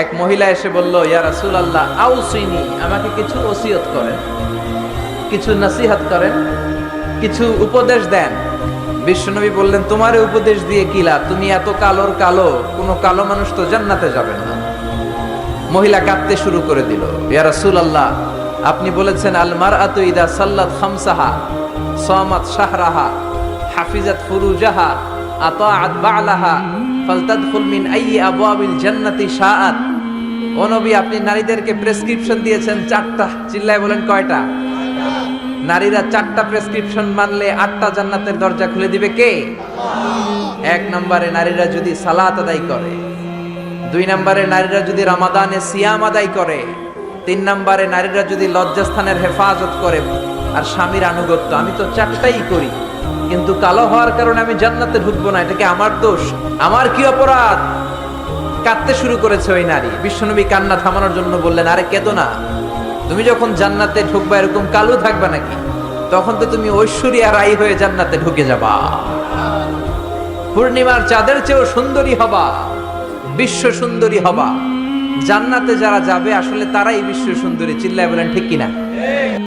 এক মহিলা এসে বলল, ইয়া রাসূলুল্লাহ আউসিনি, আমাকে কিছু ওসিয়ত করেন, কিছু নসিহত করেন, কিছু উপদেশ দেন। বিশ্বনবী বললেন, তোমার উপদেশ দিয়ে কি লাভ? তুমি এত কালোর কালো, কোনো কালো মানুষ তো জান্নাতে যাবে না। মহিলা কাঁদতে শুরু করে দিল, ইয়া রাসূলুল্লাহ, আপনি বলেছেন আল মারআতু ইদা সাল্লাত খামসাহা সামাত শাহরাহা হাফিজাত ফুরুজাহা আতাআত বা'লাহা ফালতাদখুল মিন আইয়ি আবওয়াবিল জান্নাতি শাআত। ও নবী, আপনি নারীদেরকে প্রেসক্রিপশন দিয়েছেন 4টা। চিল্লায় বলেন কয়টা? নারীরা 4টা প্রেসক্রিপশন মানলে 8টা জান্নাতের দরজা খুলে দিবে কে? 1 নম্বরে নারীরা যদি সালাত আদায় করে, 2 নম্বরে নারীরা যদি রমাদানে সিয়াম আদায় করে, 3 নম্বরে নারীরা যদি লজ্জাস্থানের হেফাজত করে, আর স্বামীর আনুগত্য। আমি তো 4টাই করি, কিন্তু কালো হওয়ার কারণে আমি জান্নাতে ঢুকবো না, এটা কি আমার দোষ? আমার কি অপরাধ? কাঁদতে শুরু করেছে ওই নারী। বিশ্বনবী কান্না থামানোর জন্য বললেন, আরে কেঁদো না, তুমি যখন জান্নাতে ঢুকবা এরকম কালো থাকবা নাকি? তখন তো তুমি ঐশ্বরিয়া রাই হয়ে জান্নাতে ঢুকে যাবা, পূর্ণিমার চাঁদের চেয়েও সুন্দরী হবা, বিশ্ব সুন্দরী হবা। জান্নাতে যারা যাবে আসলে তারাই বিশ্ব সুন্দরী। চিল্লায় বলেন ঠিক কিনা?